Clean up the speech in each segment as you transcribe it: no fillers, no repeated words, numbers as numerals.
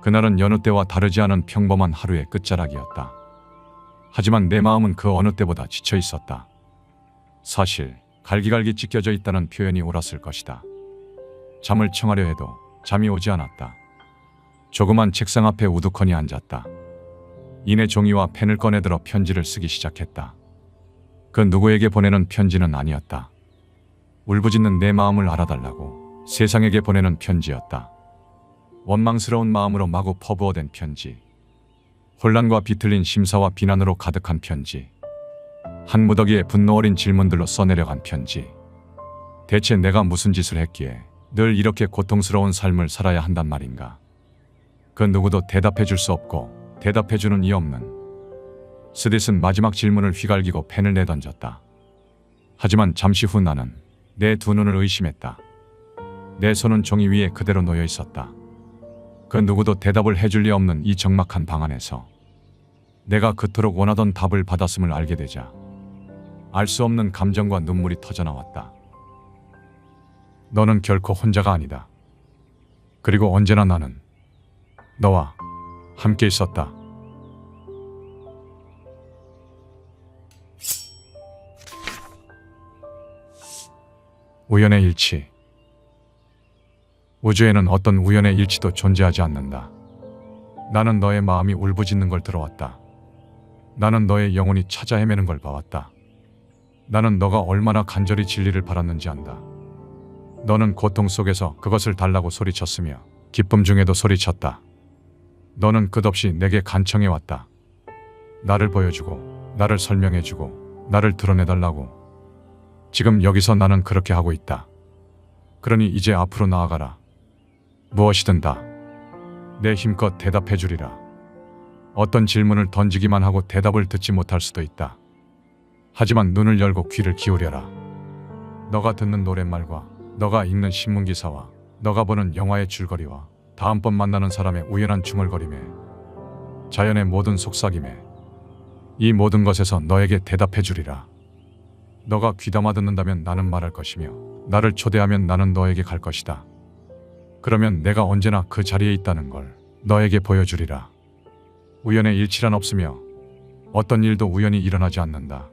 그날은 여느 때와 다르지 않은 평범한 하루의 끝자락이었다. 하지만 내 마음은 그 어느 때보다 지쳐 있었다. 사실 갈기갈기 찢겨져 있다는 표현이 옳았을 것이다. 잠을 청하려 해도 잠이 오지 않았다. 조그만 책상 앞에 우두커니 앉았다. 이내 종이와 펜을 꺼내들어 편지를 쓰기 시작했다. 그 누구에게 보내는 편지는 아니었다. 울부짖는 내 마음을 알아달라고 세상에게 보내는 편지였다. 원망스러운 마음으로 마구 퍼부어댄 편지. 혼란과 비틀린 심사와 비난으로 가득한 편지. 한 무더기에 분노 어린 질문들로 써내려간 편지. 대체 내가 무슨 짓을 했기에 늘 이렇게 고통스러운 삶을 살아야 한단 말인가. 그 누구도 대답해 줄 수 없고 대답해 주는 이 없는. 스딧은 마지막 질문을 휘갈기고 펜을 내던졌다. 하지만 잠시 후 나는 내 두 눈을 의심했다. 내 손은 종이 위에 그대로 놓여 있었다. 그 누구도 대답을 해줄 리 없는 이 적막한 방 안에서 내가 그토록 원하던 답을 받았음을 알게 되자 알 수 없는 감정과 눈물이 터져나왔다. 너는 결코 혼자가 아니다. 그리고 언제나 나는 너와 함께 있었다. 우연의 일치. 우주에는 어떤 우연의 일치도 존재하지 않는다. 나는 너의 마음이 울부짖는 걸 들어왔다. 나는 너의 영혼이 찾아 헤매는 걸 봐왔다. 나는 너가 얼마나 간절히 진리를 바랐는지 안다. 너는 고통 속에서 그것을 달라고 소리쳤으며 기쁨 중에도 소리쳤다. 너는 끝없이 내게 간청해왔다. 나를 보여주고 나를 설명해주고 나를 드러내달라고. 지금 여기서 나는 그렇게 하고 있다. 그러니 이제 앞으로 나아가라. 무엇이든 다 내 힘껏 대답해 주리라. 어떤 질문을 던지기만 하고 대답을 듣지 못할 수도 있다. 하지만 눈을 열고 귀를 기울여라. 너가 듣는 노랫말과 너가 읽는 신문기사와 너가 보는 영화의 줄거리와 다음번 만나는 사람의 우연한 중얼거림에 자연의 모든 속삭임에 이 모든 것에서 너에게 대답해 주리라. 너가 귀담아 듣는다면 나는 말할 것이며 나를 초대하면 나는 너에게 갈 것이다. 그러면 내가 언제나 그 자리에 있다는 걸 너에게 보여주리라. 우연의 일치란 없으며 어떤 일도 우연히 일어나지 않는다.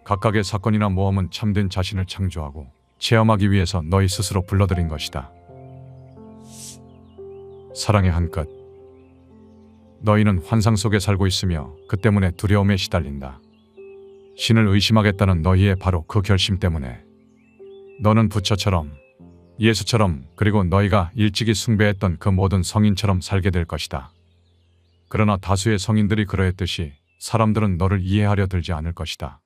각각의 사건이나 모험은 참된 자신을 창조하고 체험하기 위해서 너희 스스로 불러들인 것이다. 사랑의 한 끝. 너희는 환상 속에 살고 있으며 그 때문에 두려움에 시달린다. 신을 의심하겠다는 너희의 바로 그 결심 때문에 너는 부처처럼 예수처럼 그리고 너희가 일찍이 숭배했던 그 모든 성인처럼 살게 될 것이다. 그러나 다수의 성인들이 그러했듯이 사람들은 너를 이해하려 들지 않을 것이다.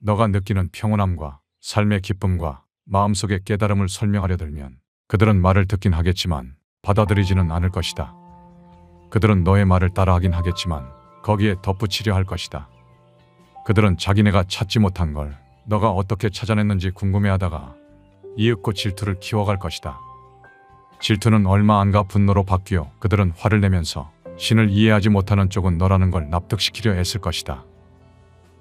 너가 느끼는 평온함과 삶의 기쁨과 마음속의 깨달음을 설명하려 들면 그들은 말을 듣긴 하겠지만 받아들이지는 않을 것이다. 그들은 너의 말을 따라하긴 하겠지만 거기에 덧붙이려 할 것이다. 그들은 자기네가 찾지 못한 걸 너가 어떻게 찾아냈는지 궁금해하다가 이윽고 질투를 키워갈 것이다. 질투는 얼마 안 가 분노로 바뀌어 그들은 화를 내면서 신을 이해하지 못하는 쪽은 너라는 걸 납득시키려 애쓸 것이다.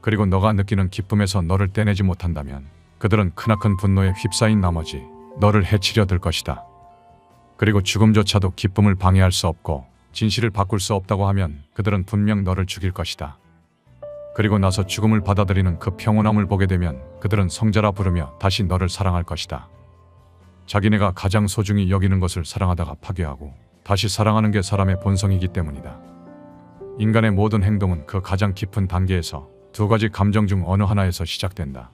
그리고 너가 느끼는 기쁨에서 너를 떼내지 못한다면 그들은 크나큰 분노에 휩싸인 나머지 너를 해치려 들 것이다. 그리고 죽음조차도 기쁨을 방해할 수 없고 진실을 바꿀 수 없다고 하면 그들은 분명 너를 죽일 것이다. 그리고 나서 죽음을 받아들이는 그 평온함을 보게 되면 그들은 성자라 부르며 다시 너를 사랑할 것이다. 자기네가 가장 소중히 여기는 것을 사랑하다가 파괴하고 다시 사랑하는 게 사람의 본성이기 때문이다. 인간의 모든 행동은 그 가장 깊은 단계에서 두 가지 감정 중 어느 하나에서 시작된다.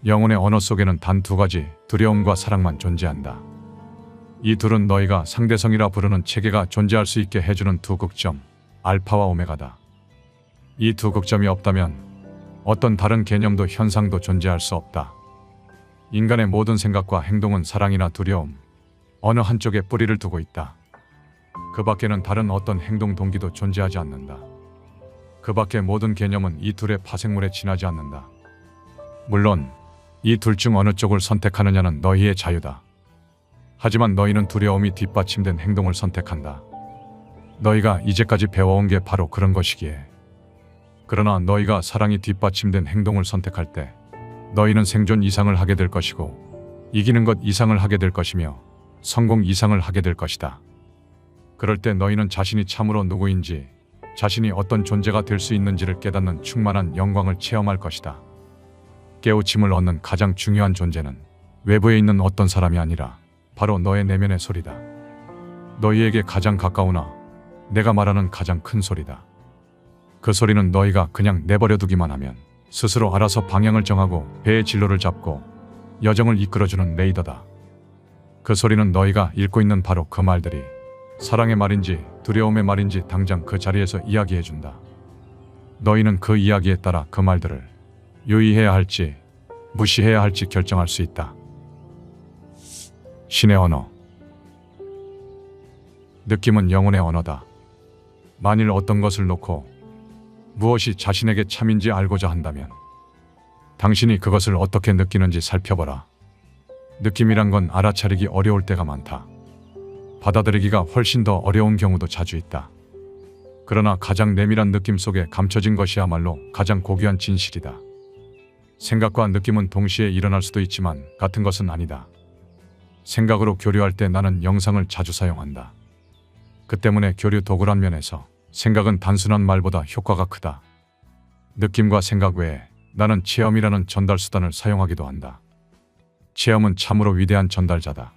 영혼의 언어 속에는 단 두 가지, 두려움과 사랑만 존재한다. 이 둘은 너희가 상대성이라 부르는 체계가 존재할 수 있게 해주는 두 극점, 알파와 오메가다. 이 두 극점이 없다면 어떤 다른 개념도 현상도 존재할 수 없다. 인간의 모든 생각과 행동은 사랑이나 두려움, 어느 한쪽에 뿌리를 두고 있다. 그 밖에는 다른 어떤 행동 동기도 존재하지 않는다. 그 밖의 모든 개념은 이 둘의 파생물에 지나지 않는다. 물론 이 둘 중 어느 쪽을 선택하느냐는 너희의 자유다. 하지만 너희는 두려움이 뒷받침된 행동을 선택한다. 너희가 이제까지 배워온 게 바로 그런 것이기에. 그러나 너희가 사랑이 뒷받침된 행동을 선택할 때 너희는 생존 이상을 하게 될 것이고 이기는 것 이상을 하게 될 것이며 성공 이상을 하게 될 것이다. 그럴 때 너희는 자신이 참으로 누구인지, 자신이 어떤 존재가 될 수 있는지를 깨닫는 충만한 영광을 체험할 것이다. 깨우침을 얻는 가장 중요한 존재는 외부에 있는 어떤 사람이 아니라 바로 너의 내면의 소리다. 너희에게 가장 가까우나 내가 말하는 가장 큰 소리다. 그 소리는 너희가 그냥 내버려 두기만 하면 스스로 알아서 방향을 정하고 배의 진로를 잡고 여정을 이끌어주는 레이더다. 그 소리는 너희가 읽고 있는 바로 그 말들이 사랑의 말인지 두려움의 말인지 당장 그 자리에서 이야기해준다. 너희는 그 이야기에 따라 그 말들을 유의해야 할지 무시해야 할지 결정할 수 있다. 신의 언어. 느낌은 영혼의 언어다. 만일 어떤 것을 놓고 무엇이 자신에게 참인지 알고자 한다면 당신이 그것을 어떻게 느끼는지 살펴보라. 느낌이란 건 알아차리기 어려울 때가 많다. 받아들이기가 훨씬 더 어려운 경우도 자주 있다. 그러나 가장 내밀한 느낌 속에 감춰진 것이야말로 가장 고귀한 진실이다. 생각과 느낌은 동시에 일어날 수도 있지만 같은 것은 아니다. 생각으로 교류할 때 나는 영상을 자주 사용한다. 그 때문에 교류 도구란 면에서 생각은 단순한 말보다 효과가 크다. 느낌과 생각 외에 나는 체험이라는 전달 수단을 사용하기도 한다. 체험은 참으로 위대한 전달자다.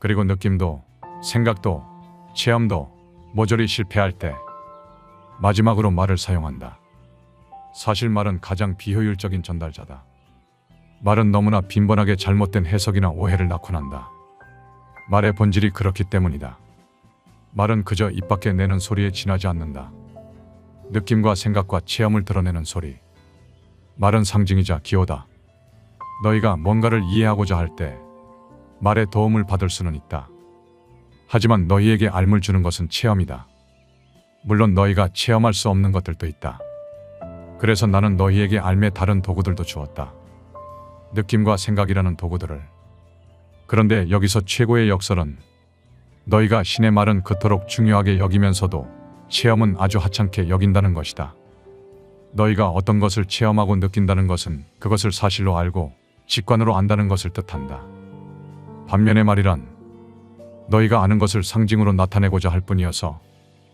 그리고 느낌도, 생각도, 체험도 모조리 실패할 때 마지막으로 말을 사용한다. 사실 말은 가장 비효율적인 전달자다. 말은 너무나 빈번하게 잘못된 해석이나 오해를 낳곤 한다. 말의 본질이 그렇기 때문이다. 말은 그저 입 밖에 내는 소리에 지나지 않는다. 느낌과 생각과 체험을 드러내는 소리. 말은 상징이자 기호다. 너희가 뭔가를 이해하고자 할 때 말의 도움을 받을 수는 있다. 하지만 너희에게 알물 주는 것은 체험이다. 물론 너희가 체험할 수 없는 것들도 있다. 그래서 나는 너희에게 알매 다른 도구들도 주었다. 느낌과 생각이라는 도구들을. 그런데 여기서 최고의 역설은 너희가 신의 말은 그토록 중요하게 여기면서도 체험은 아주 하찮게 여긴다는 것이다. 너희가 어떤 것을 체험하고 느낀다는 것은 그것을 사실로 알고 직관으로 안다는 것을 뜻한다. 반면에 말이란 너희가 아는 것을 상징으로 나타내고자 할 뿐이어서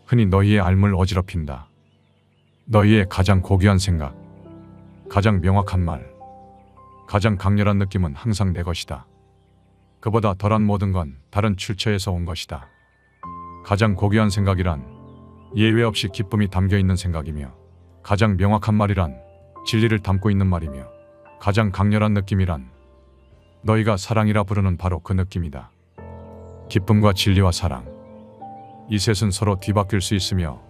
흔히 너희의 알물 어지럽힌다. 너희의 가장 고귀한 생각, 가장 명확한 말, 가장 강렬한 느낌은 항상 내 것이다. 그보다 덜한 모든 건 다른 출처에서 온 것이다. 가장 고귀한 생각이란 예외 없이 기쁨이 담겨 있는 생각이며, 가장 명확한 말이란 진리를 담고 있는 말이며, 가장 강렬한 느낌이란 너희가 사랑이라 부르는 바로 그 느낌이다. 기쁨과 진리와 사랑, 이 셋은 서로 뒤바뀔 수 있으며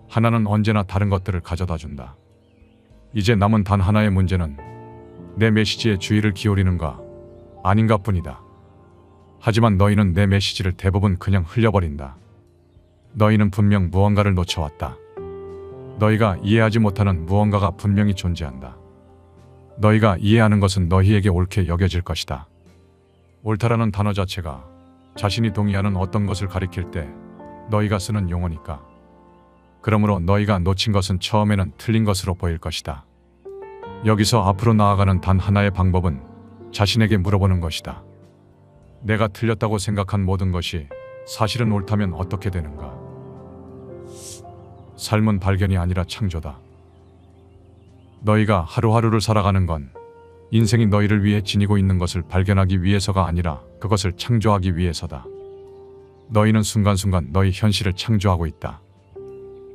하나는 언제나 다른 것들을 가져다 준다. 이제 남은 단 하나의 문제는 내 메시지에 주의를 기울이는가 아닌가 뿐이다. 하지만 너희는 내 메시지를 대부분 그냥 흘려버린다. 너희는 분명 무언가를 놓쳐왔다. 너희가 이해하지 못하는 무언가가 분명히 존재한다. 너희가 이해하는 것은 너희에게 옳게 여겨질 것이다. 옳다라는 단어 자체가 자신이 동의하는 어떤 것을 가리킬 때 너희가 쓰는 용어니까. 그러므로 너희가 놓친 것은 처음에는 틀린 것으로 보일 것이다. 여기서 앞으로 나아가는 단 하나의 방법은 자신에게 물어보는 것이다. 내가 틀렸다고 생각한 모든 것이 사실은 옳다면 어떻게 되는가? 삶은 발견이 아니라 창조다. 너희가 하루하루를 살아가는 건 인생이 너희를 위해 지니고 있는 것을 발견하기 위해서가 아니라 그것을 창조하기 위해서다. 너희는 순간순간 너희 현실을 창조하고 있다.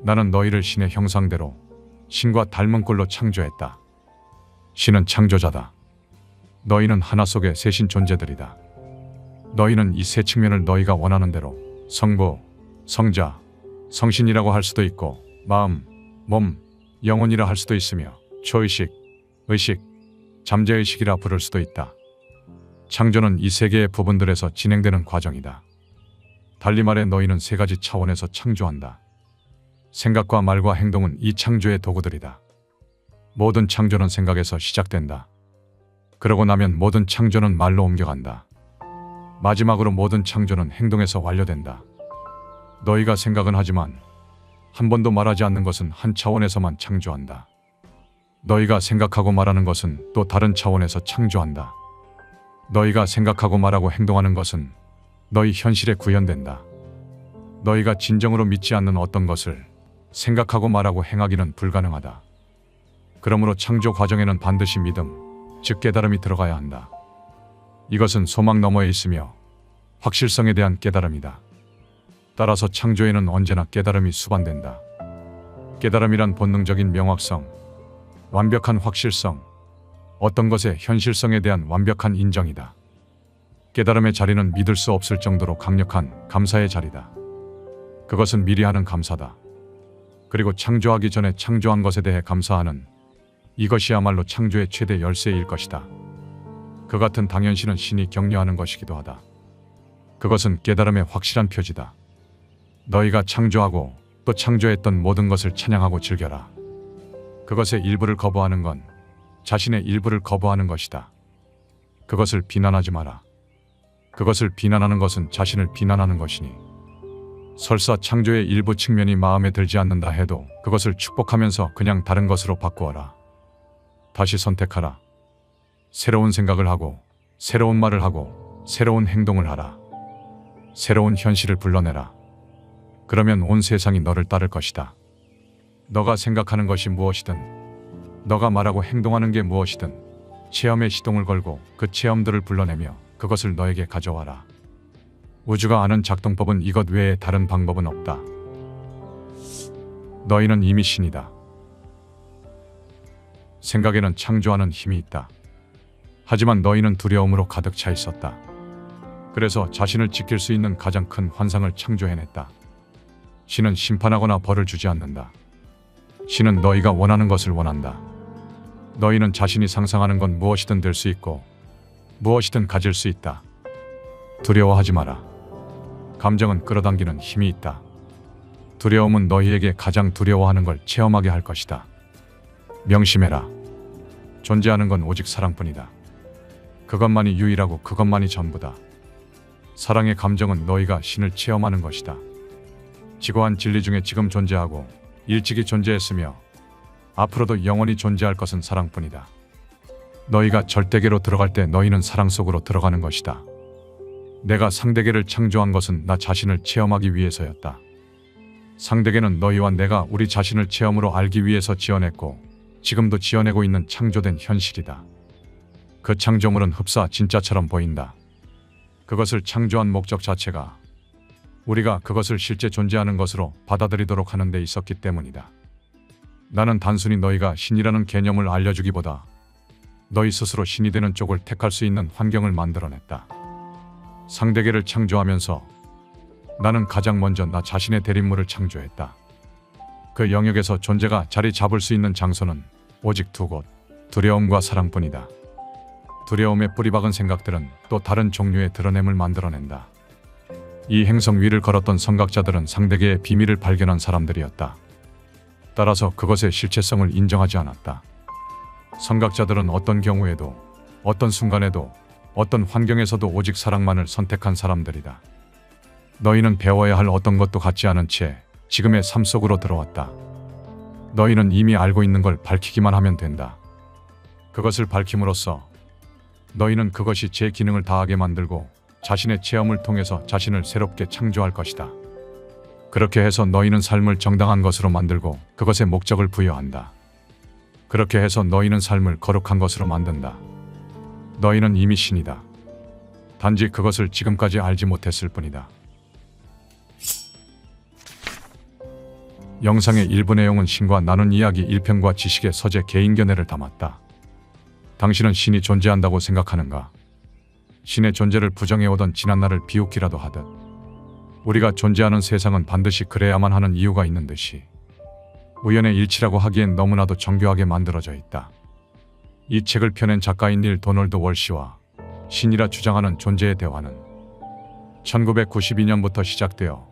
나는 너희를 신의 형상대로 신과 닮은 꼴로 창조했다. 신은 창조자다. 너희는 하나 속의 셋인 존재들이다. 너희는 이 세 측면을 너희가 원하는 대로 성부, 성자, 성신이라고 할 수도 있고 마음, 몸, 영혼이라 할 수도 있으며 초의식, 의식, 잠재의식이라 부를 수도 있다. 창조는 이 세 개의 부분들에서 진행되는 과정이다. 달리 말해 너희는 세 가지 차원에서 창조한다. 생각과 말과 행동은 이 창조의 도구들이다. 모든 창조는 생각에서 시작된다. 그러고 나면 모든 창조는 말로 옮겨간다. 마지막으로 모든 창조는 행동에서 완료된다. 너희가 생각은 하지만 한 번도 말하지 않는 것은 한 차원에서만 창조한다. 너희가 생각하고 말하는 것은 또 다른 차원에서 창조한다. 너희가 생각하고 말하고 행동하는 것은 너희 현실에 구현된다. 너희가 진정으로 믿지 않는 어떤 것을 생각하고 말하고 행하기는 불가능하다. 그러므로 창조 과정에는 반드시 믿음, 즉 깨달음이 들어가야 한다. 이것은 소망 너머에 있으며 확실성에 대한 깨달음이다. 따라서 창조에는 언제나 깨달음이 수반된다. 깨달음이란 본능적인 명확성, 완벽한 확실성, 어떤 것의 현실성에 대한 완벽한 인정이다. 깨달음의 자리는 믿을 수 없을 정도로 강력한 감사의 자리다. 그것은 미리 하는 감사다. 그리고 창조하기 전에 창조한 것에 대해 감사하는 이것이야말로 창조의 최대 열쇠일 것이다. 그 같은 당연시는 신이 격려하는 것이기도 하다. 그것은 깨달음의 확실한 표지다. 너희가 창조하고 또 창조했던 모든 것을 찬양하고 즐겨라. 그것의 일부를 거부하는 건 자신의 일부를 거부하는 것이다. 그것을 비난하지 마라. 그것을 비난하는 것은 자신을 비난하는 것이니 설사 창조의 일부 측면이 마음에 들지 않는다 해도 그것을 축복하면서 그냥 다른 것으로 바꾸어라. 다시 선택하라. 새로운 생각을 하고 새로운 말을 하고 새로운 행동을 하라. 새로운 현실을 불러내라. 그러면 온 세상이 너를 따를 것이다. 너가 생각하는 것이 무엇이든, 너가 말하고 행동하는 게 무엇이든 체험에 시동을 걸고 그 체험들을 불러내며 그것을 너에게 가져와라. 우주가 아는 작동법은 이것 외에 다른 방법은 없다. 너희는 이미 신이다. 생각에는 창조하는 힘이 있다. 하지만 너희는 두려움으로 가득 차 있었다. 그래서 자신을 지킬 수 있는 가장 큰 환상을 창조해냈다. 신은 심판하거나 벌을 주지 않는다. 신은 너희가 원하는 것을 원한다. 너희는 자신이 상상하는 건 무엇이든 될 수 있고 무엇이든 가질 수 있다. 두려워하지 마라. 감정은 끌어당기는 힘이 있다. 두려움은 너희에게 가장 두려워하는 걸 체험하게 할 것이다. 명심해라. 존재하는 건 오직 사랑뿐이다. 그것만이 유일하고 그것만이 전부다. 사랑의 감정은 너희가 신을 체험하는 것이다. 지고한 진리 중에 지금 존재하고 일찍이 존재했으며 앞으로도 영원히 존재할 것은 사랑뿐이다. 너희가 절대계로 들어갈 때 너희는 사랑 속으로 들어가는 것이다. 내가 상대계를 창조한 것은 나 자신을 체험하기 위해서였다. 상대계는 너희와 내가 우리 자신을 체험으로 알기 위해서 지어냈고 지금도 지어내고 있는 창조된 현실이다. 그 창조물은 흡사 진짜처럼 보인다. 그것을 창조한 목적 자체가 우리가 그것을 실제 존재하는 것으로 받아들이도록 하는 데 있었기 때문이다. 나는 단순히 너희가 신이라는 개념을 알려주기보다 너희 스스로 신이 되는 쪽을 택할 수 있는 환경을 만들어냈다. 상대계를 창조하면서 나는 가장 먼저 나 자신의 대립물을 창조했다. 그 영역에서 존재가 자리 잡을 수 있는 장소는 오직 두 곳, 두려움과 사랑뿐이다. 두려움에 뿌리박은 생각들은 또 다른 종류의 드러냄을 만들어낸다. 이 행성 위를 걸었던 선각자들은 상대계의 비밀을 발견한 사람들이었다. 따라서 그것의 실체성을 인정하지 않았다. 선각자들은 어떤 경우에도, 어떤 순간에도, 어떤 환경에서도 오직 사랑만을 선택한 사람들이다. 너희는 배워야 할 어떤 것도 갖지 않은 채 지금의 삶 속으로 들어왔다. 너희는 이미 알고 있는 걸 밝히기만 하면 된다. 그것을 밝힘으로써 너희는 그것이 제 기능을 다하게 만들고 자신의 체험을 통해서 자신을 새롭게 창조할 것이다. 그렇게 해서 너희는 삶을 정당한 것으로 만들고 그것에 목적을 부여한다. 그렇게 해서 너희는 삶을 거룩한 것으로 만든다. 너희는 이미 신이다. 단지 그것을 지금까지 알지 못했을 뿐이다. 영상의 일부 내용은 신과 나눈 이야기 일편과 지식의 서재 개인 견해를 담았다. 당신은 신이 존재한다고 생각하는가? 신의 존재를 부정해오던 지난날을 비웃기라도 하듯 우리가 존재하는 세상은 반드시 그래야만 하는 이유가 있는 듯이 우연의 일치라고 하기엔 너무나도 정교하게 만들어져 있다. 이 책을 펴낸 작가인 닐 도널드 월시와 신이라 주장하는 존재의 대화는 1992년부터 시작되어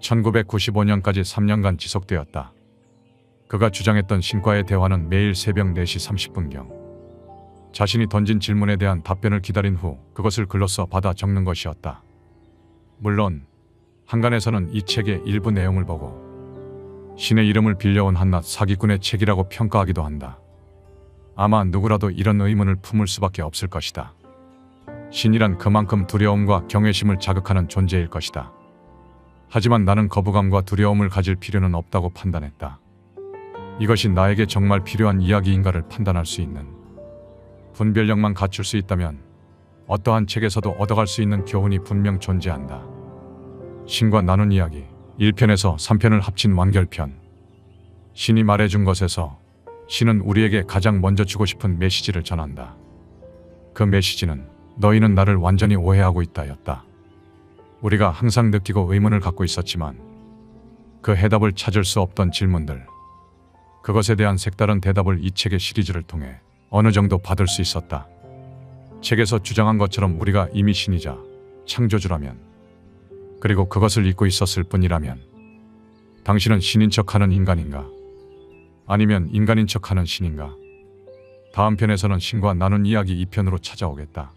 1995년까지 3년간 지속되었다. 그가 주장했던 신과의 대화는 매일 새벽 4시 30분경 자신이 던진 질문에 대한 답변을 기다린 후 그것을 글로 써 받아 적는 것이었다. 물론 한간에서는 이 책의 일부 내용을 보고 신의 이름을 빌려온 한낱 사기꾼의 책이라고 평가하기도 한다. 아마 누구라도 이런 의문을 품을 수밖에 없을 것이다. 신이란 그만큼 두려움과 경외심을 자극하는 존재일 것이다. 하지만 나는 거부감과 두려움을 가질 필요는 없다고 판단했다. 이것이 나에게 정말 필요한 이야기인가를 판단할 수 있는 분별력만 갖출 수 있다면 어떠한 책에서도 얻어갈 수 있는 교훈이 분명 존재한다. 신과 나눈 이야기 1편에서 3편을 합친 완결편. 신이 말해준 것에서 신은 우리에게 가장 먼저 주고 싶은 메시지를 전한다. 그 메시지는 너희는 나를 완전히 오해하고 있다였다. 우리가 항상 느끼고 의문을 갖고 있었지만 그 해답을 찾을 수 없던 질문들, 그것에 대한 색다른 대답을 이 책의 시리즈를 통해 어느 정도 받을 수 있었다. 책에서 주장한 것처럼 우리가 이미 신이자 창조주라면, 그리고 그것을 잊고 있었을 뿐이라면 당신은 신인 척하는 인간인가? 아니면 인간인 척하는 신인가? 다음 편에서는 신과 나눈 이야기 2편으로 찾아오겠다.